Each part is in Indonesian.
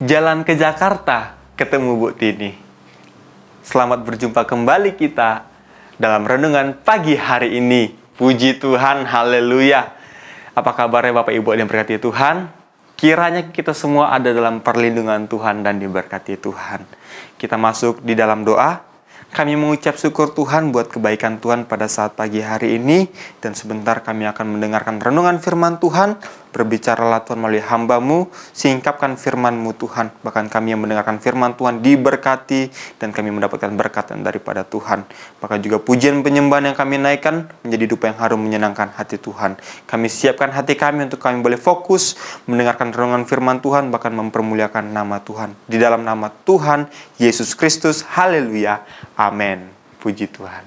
Jalan ke Jakarta, ketemu Bu Tini. Selamat berjumpa kembali kita dalam renungan pagi hari ini. Puji Tuhan, haleluya. Apa kabarnya Bapak Ibu yang diberkati Tuhan? Kiranya kita semua ada dalam perlindungan Tuhan dan diberkati Tuhan. Kita masuk di dalam doa. Kami mengucap syukur Tuhan buat kebaikan Tuhan pada saat pagi hari ini. Dan sebentar kami akan mendengarkan renungan firman Tuhan. Berbicaralah Tuhan melalui hamba-Mu, singkapkan firman-Mu Tuhan. Bahkan kami yang mendengarkan firman Tuhan diberkati dan kami mendapatkan berkat daripada Tuhan. Bahkan juga pujian penyembahan yang kami naikkan menjadi dupa yang harum menyenangkan hati Tuhan. Kami siapkan hati kami untuk kami boleh fokus mendengarkan renungan firman Tuhan, bahkan mempermuliakan nama Tuhan. Di dalam nama Tuhan Yesus Kristus, haleluya, amin. Puji Tuhan.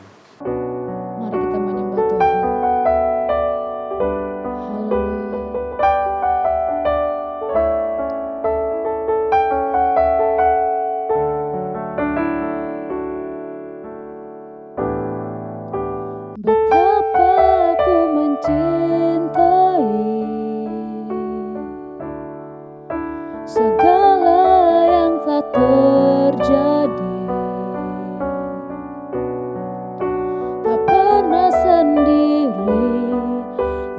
Segala yang telah terjadi, tak pernah sendiri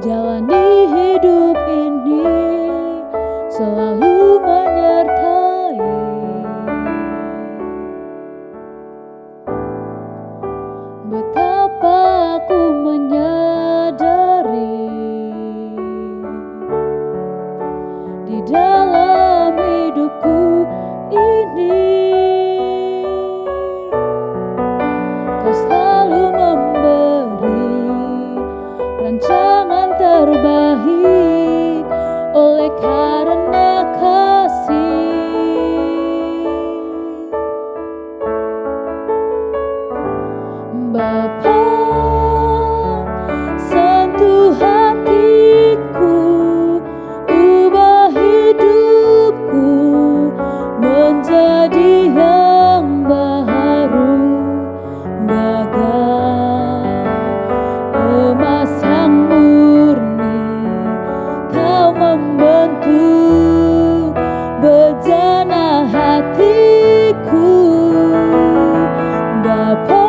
jalani hidup ini, selalu menyertai. Betapa aku menyadari di dalam hidupku ini, Kau selalu memberi rancangan terbaik oleh karena kasih. Bapa, sentuh hatiku, ubah hidupku menjadi yang baru, bagai emas yang murni. Kau membentuk bejana hatiku. Bapa,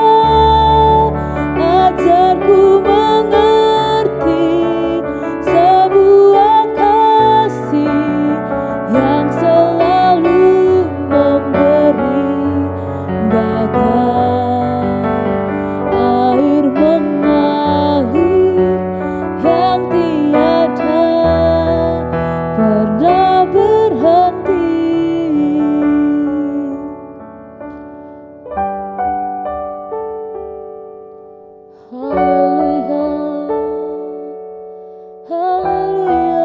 ajarku mengerti sebuah kasih yang selalu memberi, bagai air mengalir yang tiada pernah berhenti. Haleluya, haleluya.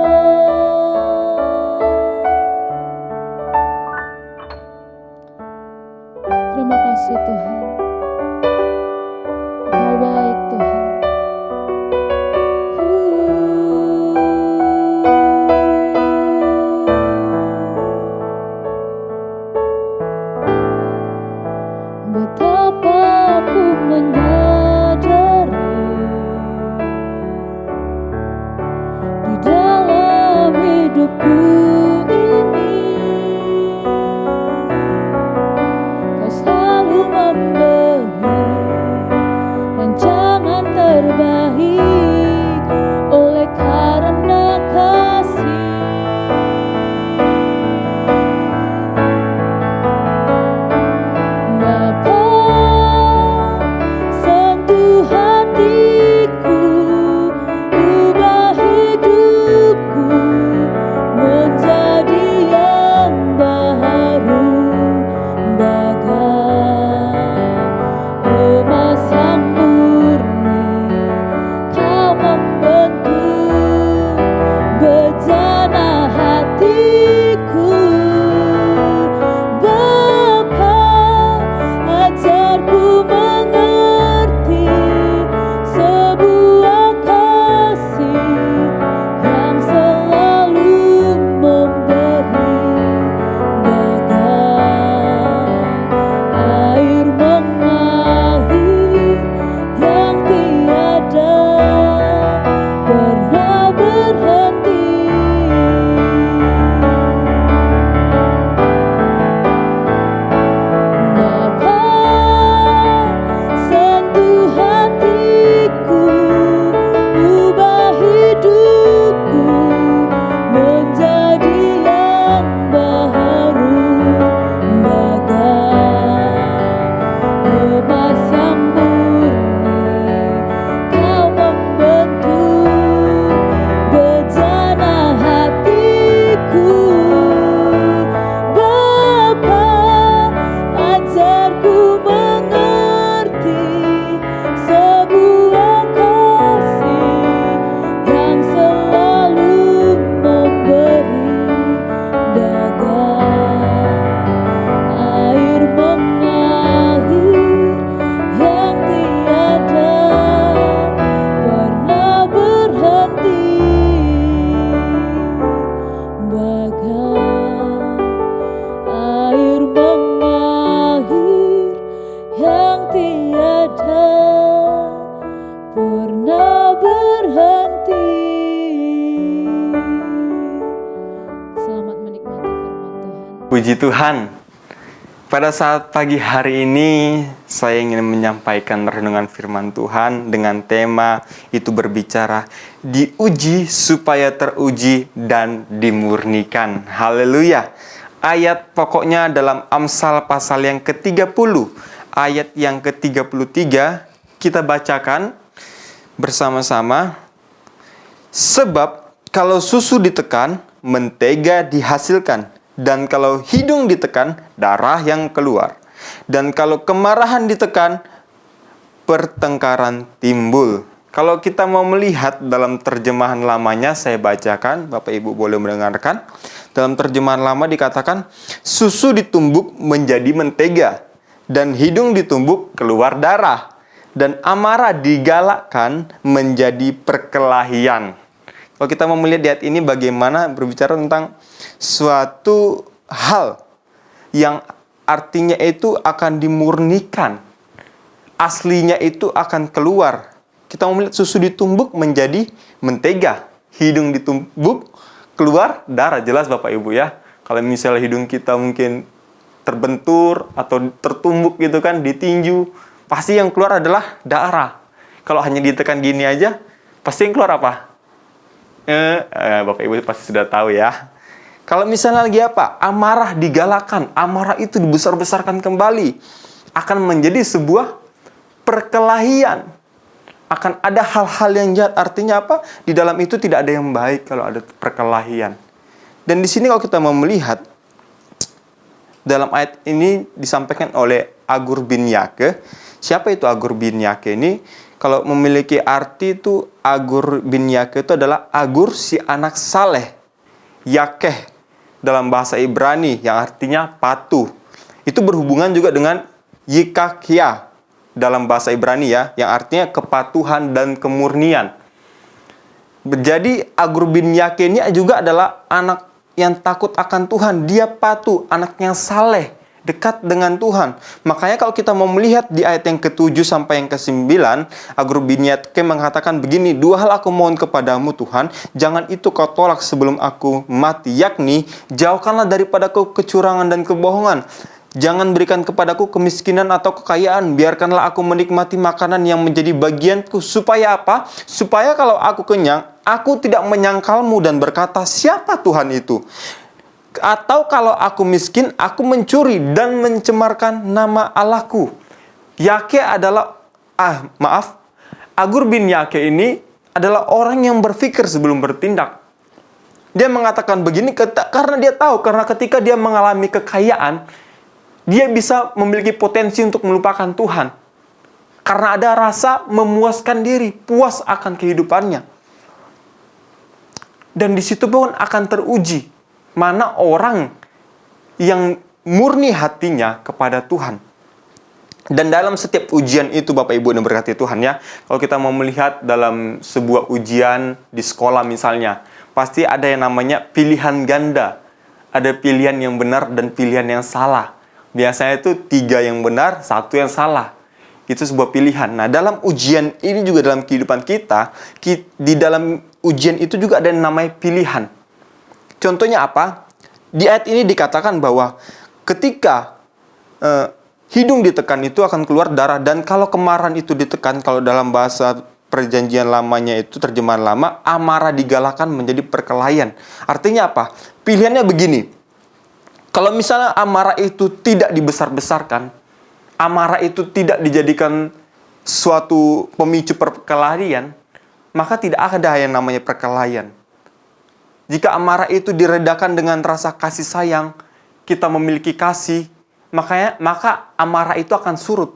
Terima kasih Tuhan, Kau baik Tuhan. Betapa aku menyadari Puji Tuhan. Pada saat pagi hari ini, saya ingin menyampaikan renungan firman Tuhan dengan tema itu berbicara diuji supaya teruji dan dimurnikan. Haleluya. Ayat pokoknya dalam Amsal pasal yang ke-30, ayat yang ke-33, kita bacakan bersama-sama. Sebab kalau susu ditekan, mentega dihasilkan. Dan kalau hidung ditekan, darah yang keluar. Dan kalau kemarahan ditekan, pertengkaran timbul. Kalau kita mau melihat dalam terjemahan lamanya, saya bacakan, Bapak Ibu boleh mendengarkan. Dalam terjemahan lama dikatakan, susu ditumbuk menjadi mentega, dan hidung ditumbuk keluar darah, dan amarah digalakkan menjadi perkelahian. Kalau kita mau melihat di ayat ini bagaimana berbicara tentang suatu hal yang artinya itu akan dimurnikan. Aslinya itu akan keluar. Kita mau melihat susu ditumbuk menjadi mentega. Hidung ditumbuk keluar darah. Jelas Bapak Ibu ya. Kalau misalnya hidung kita mungkin terbentur atau tertumbuk gitu kan, ditinju, pasti yang keluar adalah darah. Kalau hanya ditekan gini aja, pasti yang keluar apa? Bapak Ibu pasti sudah tahu ya. Kalau misalnya lagi apa? Amarah digalakkan, amarah itu dibesar-besarkan kembali, akan menjadi sebuah perkelahian. Akan ada hal-hal yang jahat. Artinya apa? Di dalam itu tidak ada yang baik kalau ada perkelahian. Dan di sini kalau kita mau melihat, dalam ayat ini disampaikan oleh Agur bin Yake. Siapa itu Agur bin Yake ini? Kalau memiliki arti itu, Agur bin Yake itu adalah Agur si anak saleh. Yakeh dalam bahasa Ibrani yang artinya patuh. Itu berhubungan juga dengan Yikakia dalam bahasa Ibrani ya, yang artinya kepatuhan dan kemurnian. Jadi Agur bin Yake ini juga adalah anak yang takut akan Tuhan. Dia patuh, anak yang saleh, dekat dengan Tuhan. Makanya kalau kita mau melihat di ayat yang ke-7 sampai yang ke-9, Agur bin Yake mengatakan begini, dua hal aku mohon kepadamu Tuhan, jangan itu kau tolak sebelum aku mati, yakni jauhkanlah daripadaku kecurangan dan kebohongan. Jangan berikan kepadaku kemiskinan atau kekayaan, biarkanlah aku menikmati makanan yang menjadi bagianku. Supaya apa? Supaya kalau aku kenyang, aku tidak menyangkalmu dan berkata, siapa Tuhan itu? Atau kalau aku miskin, aku mencuri dan mencemarkan nama Allahku. Yake adalah, Agur bin Yake ini adalah orang yang berpikir sebelum bertindak. Dia mengatakan begini karena dia tahu, karena ketika dia mengalami kekayaan, dia bisa memiliki potensi untuk melupakan Tuhan. Karena ada rasa memuaskan diri, puas akan kehidupannya. Dan di situ pun akan teruji mana orang yang murni hatinya kepada Tuhan. Dan dalam setiap ujian itu Bapak Ibu yang berkati Tuhan ya, kalau kita mau melihat dalam sebuah ujian di sekolah misalnya, pasti ada yang namanya pilihan ganda. Ada pilihan yang benar dan pilihan yang salah. Biasanya itu 3 yang benar, 1 yang salah. Itu sebuah pilihan. Nah, dalam ujian ini juga dalam kehidupan kita, di dalam ujian itu juga ada yang namanya pilihan. Contohnya apa? Di ayat ini dikatakan bahwa ketika hidung ditekan itu akan keluar darah, dan kalau kemarahan itu ditekan, kalau dalam bahasa perjanjian lamanya itu terjemahan lama, amarah digalakkan menjadi perkelahian. Artinya apa? Pilihannya begini. Kalau misalnya amarah itu tidak dibesar-besarkan, amarah itu tidak dijadikan suatu pemicu perkelahian, maka tidak ada yang namanya perkelahian. Jika amarah itu diredakan dengan rasa kasih sayang, kita memiliki kasih, maka amarah itu akan surut.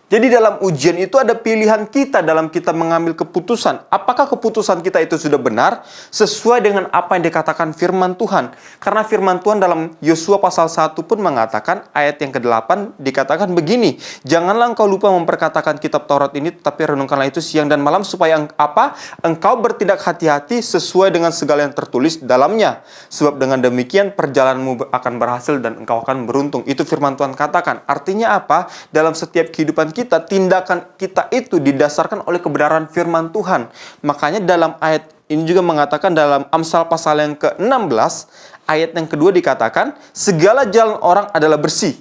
Jadi dalam ujian itu ada pilihan kita dalam kita mengambil keputusan. Apakah keputusan kita itu sudah benar sesuai dengan apa yang dikatakan firman Tuhan? Karena firman Tuhan dalam Yosua pasal 1 pun mengatakan, ayat yang ke-8 dikatakan begini, janganlah engkau lupa memperkatakan kitab Taurat ini, tetapi renungkanlah itu siang dan malam, supaya engkau bertindak hati-hati sesuai dengan segala yang tertulis dalamnya. Sebab dengan demikian perjalananmu akan berhasil dan engkau akan beruntung. Itu firman Tuhan katakan. Artinya apa? Dalam setiap kehidupan kita, tindakan kita itu didasarkan oleh kebenaran firman Tuhan. Makanya dalam ayat ini juga mengatakan dalam Amsal pasal yang ke-16, ayat yang kedua dikatakan, segala jalan orang adalah bersih.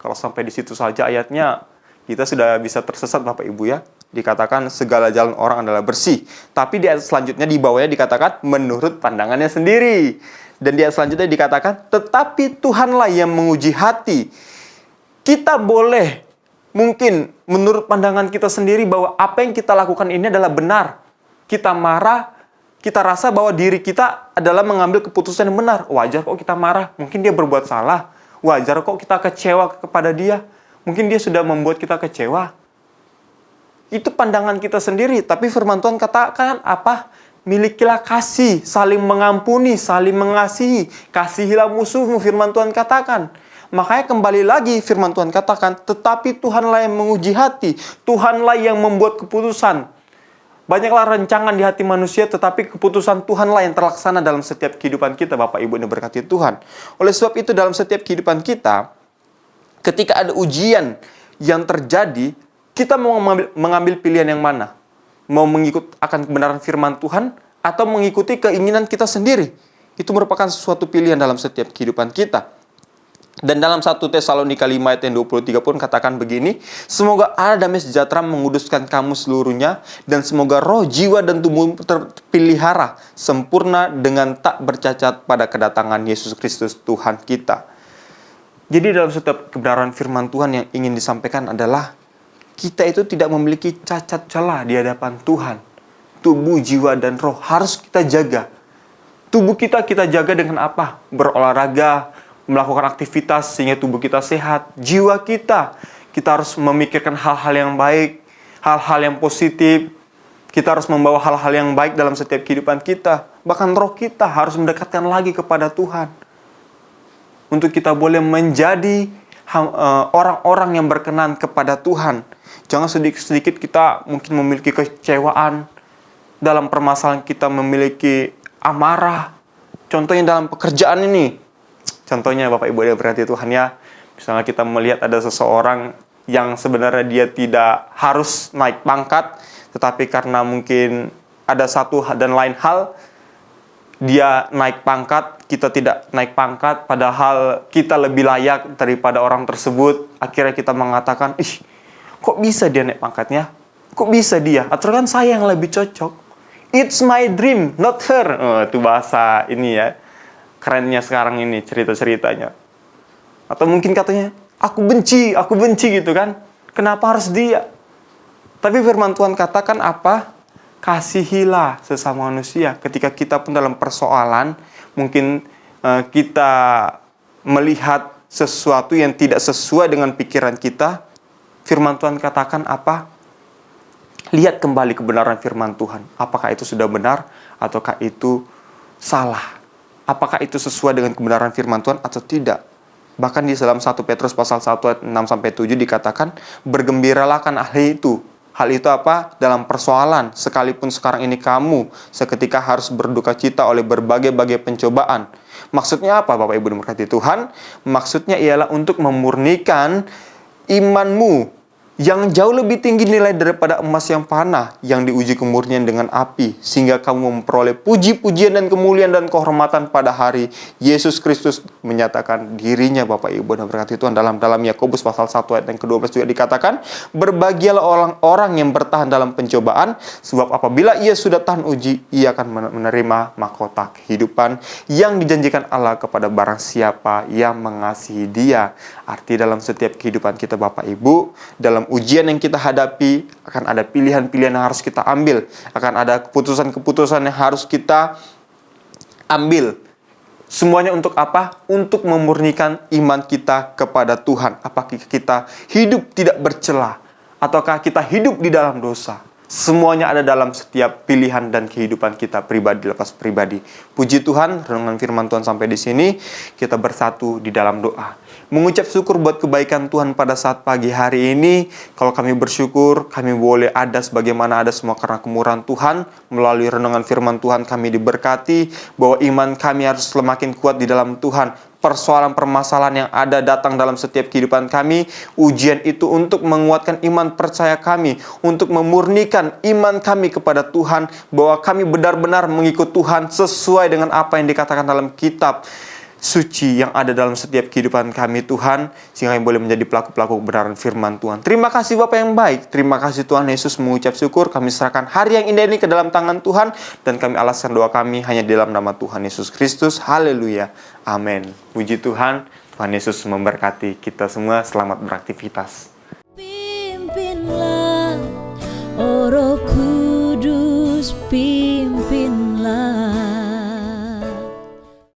Kalau sampai di situ saja ayatnya, kita sudah bisa tersesat Bapak Ibu ya. Dikatakan segala jalan orang adalah bersih. Tapi di ayat selanjutnya di bawahnya dikatakan menurut pandangannya sendiri. Dan di ayat selanjutnya dikatakan, tetapi Tuhanlah yang menguji hati. Kita boleh mungkin menurut pandangan kita sendiri bahwa apa yang kita lakukan ini adalah benar. Kita marah, kita rasa bahwa diri kita adalah mengambil keputusan yang benar. Wajar kok kita marah, mungkin dia berbuat salah. Wajar kok kita kecewa kepada dia, mungkin dia sudah membuat kita kecewa. Itu pandangan kita sendiri, tapi firman Tuhan katakan apa? Milikilah kasih, saling mengampuni, saling mengasihi. Kasihilah musuhmu, firman Tuhan katakan. Makanya kembali lagi firman Tuhan katakan, tetapi Tuhanlah yang menguji hati, Tuhanlah yang membuat keputusan. Banyaklah rancangan di hati manusia, tetapi keputusan Tuhanlah yang terlaksana dalam setiap kehidupan kita, Bapak Ibu yang diberkati Tuhan. Oleh sebab itu dalam setiap kehidupan kita, ketika ada ujian yang terjadi, kita mau mengambil pilihan yang mana? Mau mengikut akan kebenaran firman Tuhan, atau mengikuti keinginan kita sendiri? Itu merupakan suatu pilihan dalam setiap kehidupan kita. Dan dalam 1 Tesalonika 5 ayat yang 23 pun katakan begini, semoga Allah damai sejahtera menguduskan kamu seluruhnya, dan semoga roh, jiwa, dan tubuh terpelihara sempurna dengan tak bercacat pada kedatangan Yesus Kristus Tuhan kita. Jadi dalam setiap kebenaran firman Tuhan yang ingin disampaikan adalah, kita itu tidak memiliki cacat celah di hadapan Tuhan. Tubuh, jiwa, dan roh harus kita jaga. Tubuh kita jaga dengan apa? Berolahraga, melakukan aktivitas sehingga tubuh kita sehat. Jiwa kita harus memikirkan hal-hal yang baik, hal-hal yang positif. Kita harus membawa hal-hal yang baik dalam setiap kehidupan kita. Bahkan roh kita harus mendekatkan lagi kepada Tuhan. Untuk kita boleh menjadi orang-orang yang berkenan kepada Tuhan. Jangan sedikit-sedikit kita mungkin memiliki kekecewaan. Dalam permasalahan kita memiliki amarah. Contohnya dalam pekerjaan ini. Contohnya Bapak Ibu yang berarti Tuhan ya, misalnya kita melihat ada seseorang yang sebenarnya dia tidak harus naik pangkat, tetapi karena mungkin ada satu dan lain hal, dia naik pangkat, kita tidak naik pangkat, padahal kita lebih layak daripada orang tersebut. Akhirnya kita mengatakan, kok bisa dia naik pangkatnya? Kok bisa dia? Atau kan saya yang lebih cocok. It's my dream, not her. Itu bahasa ini ya. Kerennya sekarang ini cerita-ceritanya. Atau mungkin katanya, aku benci gitu kan. Kenapa harus dia? Tapi firman Tuhan katakan apa? Kasihilah sesama manusia. Ketika kita pun dalam persoalan, mungkin kita melihat sesuatu yang tidak sesuai dengan pikiran kita, firman Tuhan katakan apa? Lihat kembali kebenaran firman Tuhan. Apakah itu sudah benar ataukah itu salah? Apakah itu sesuai dengan kebenaran firman Tuhan atau tidak? Bahkan di dalam 1 Petrus pasal 1 ayat 6-7 dikatakan, bergembiralah kan ahli itu. Hal itu apa? Dalam persoalan, sekalipun sekarang ini kamu seketika harus berduka cita oleh berbagai-bagai pencobaan. Maksudnya apa Bapak Ibu diberkati Tuhan? Maksudnya ialah untuk memurnikan imanmu yang jauh lebih tinggi nilai daripada emas yang panah yang diuji kemurnian dengan api, sehingga kamu memperoleh puji-pujian dan kemuliaan dan kehormatan pada hari Yesus Kristus menyatakan dirinya. Bapak Ibu dan berkati Tuhan, dalam Yakobus pasal 1 ayat yang ke-12 juga dikatakan, berbahagialah orang-orang yang bertahan dalam pencobaan, sebab apabila ia sudah tahan uji, ia akan menerima mahkota kehidupan yang dijanjikan Allah kepada barang siapa yang mengasihi Dia. Arti dalam setiap kehidupan kita Bapak Ibu, dalam ujian yang kita hadapi, akan ada pilihan-pilihan yang harus kita ambil, akan ada keputusan-keputusan yang harus kita ambil. Semuanya untuk apa? Untuk memurnikan iman kita kepada Tuhan. Apakah kita hidup tidak bercela, ataukah kita hidup di dalam dosa? Semuanya ada dalam setiap pilihan dan kehidupan kita pribadi lepas pribadi. Puji Tuhan, renungan firman Tuhan sampai di sini. Kita bersatu di dalam doa. Mengucap syukur buat kebaikan Tuhan pada saat pagi hari ini. Kalau kami bersyukur, kami boleh ada sebagaimana ada semua karena kemurahan Tuhan. Melalui renungan firman Tuhan kami diberkati bahwa iman kami harus semakin kuat di dalam Tuhan. permasalahan yang ada datang dalam setiap kehidupan kami, ujian itu untuk menguatkan iman percaya kami, untuk memurnikan iman kami kepada Tuhan, bahwa kami benar-benar mengikut Tuhan sesuai dengan apa yang dikatakan dalam kitab suci yang ada dalam setiap kehidupan kami Tuhan, sehingga kami boleh menjadi pelaku-pelaku kebenaran firman Tuhan. Terima kasih Bapa yang baik, terima kasih Tuhan Yesus, mengucap syukur. Kami serahkan hari yang indah ini ke dalam tangan Tuhan, dan kami alaskan doa kami hanya di dalam nama Tuhan Yesus Kristus. Haleluya, amin. Puji Tuhan, Tuhan Yesus memberkati kita semua. Selamat beraktivitas. Pimpinlah, oh Roh Kudus, pimpinlah.